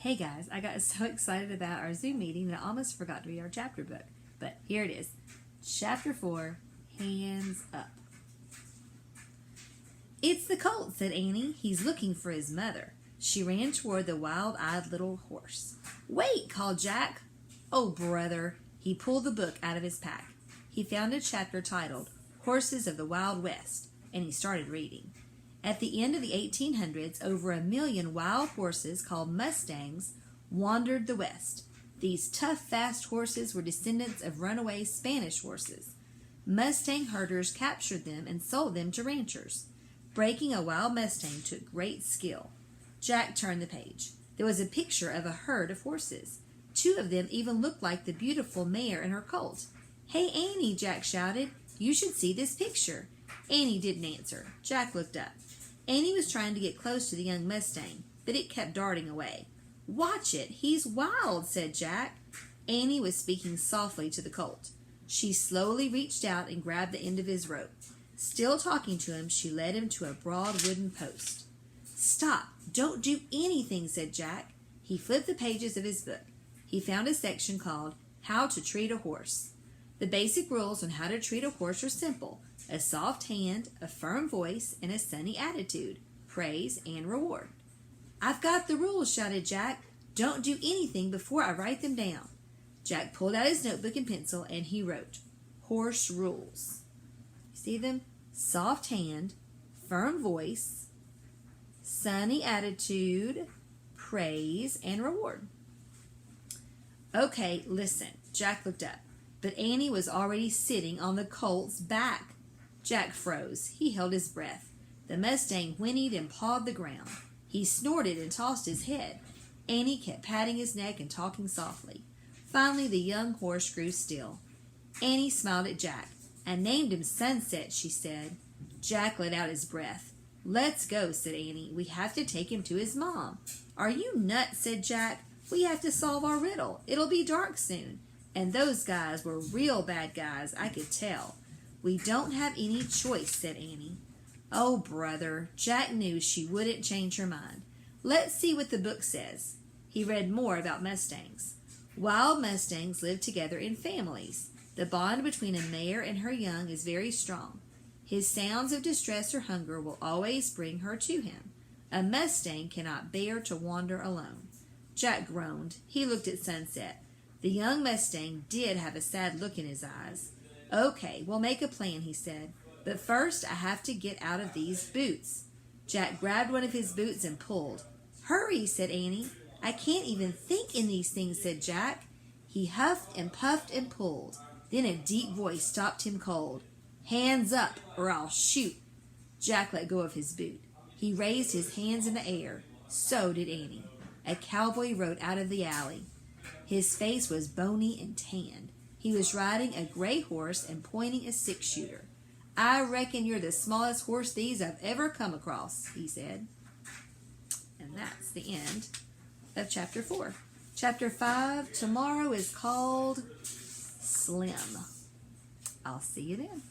Hey guys, I got so excited about our Zoom meeting that I almost forgot to read our chapter book. But here it is. Chapter 4, Hands Up. It's the colt, said Annie. He's looking for his mother. She ran toward the wild-eyed little horse. Wait, called Jack. Oh, brother. He pulled the book out of his pack. He found a chapter titled Horses of the Wild West, and he started reading. At the end of the 1800s, over 1 million wild horses called mustangs wandered the West. These tough, fast horses were descendants of runaway Spanish horses. Mustang herders captured them and sold them to ranchers. Breaking a wild mustang took great skill. Jack turned the page. There was a picture of a herd of horses. 2 of them even looked like the beautiful mare and her colt. Hey, Annie, Jack shouted. You should see this picture. Annie didn't answer. Jack looked up. Annie was trying to get close to the young mustang, but it kept darting away. Watch it, he's wild, said Jack. Annie was speaking softly to the colt. She slowly reached out and grabbed the end of his rope. Still talking to him, she led him to a broad wooden post. Stop, don't do anything, said Jack. He flipped the pages of his book. He found a section called How to Treat a Horse. The basic rules on how to treat a horse are simple. A soft hand, a firm voice, and a sunny attitude. Praise and reward. I've got the rules, shouted Jack. Don't do anything before I write them down. Jack pulled out his notebook and pencil, and he wrote, Horse rules. You see them? Soft hand, firm voice, sunny attitude, praise, and reward. Okay, listen. Jack looked up, but Annie was already sitting on the colt's back. Jack froze. He held his breath. The mustang whinnied and pawed the ground. He snorted and tossed his head. Annie kept patting his neck and talking softly. Finally, the young horse grew still. Annie smiled at Jack. I named him Sunset, she said. Jack let out his breath. Let's go, said Annie. We have to take him to his mom. Are you nuts, said Jack. We have to solve our riddle. It'll be dark soon. And those guys were real bad guys, I could tell. We don't have any choice, said Annie. Oh, brother, Jack knew she wouldn't change her mind. Let's see what the book says. He read more about mustangs. Wild mustangs live together in families. The bond between a mare and her young is very strong. His sounds of distress or hunger will always bring her to him. A mustang cannot bear to wander alone. Jack groaned. He looked at Sunset. The young mustang did have a sad look in his eyes. Okay, we'll make a plan, he said. But first I have to get out of these boots. Jack grabbed one of his boots and pulled. Hurry, said Annie. I can't even think in these things, said Jack. He huffed and puffed and pulled. Then a deep voice stopped him cold. Hands up, or I'll shoot. Jack let go of his boot. He raised his hands in the air. So did Annie. A cowboy rode out of the alley. His face was bony and tanned. He was riding a gray horse and pointing a 6-shooter. I reckon you're the smallest horse thieves I've ever come across, he said. And that's the end of Chapter 4. Chapter 5, tomorrow is called Slim. I'll see you then.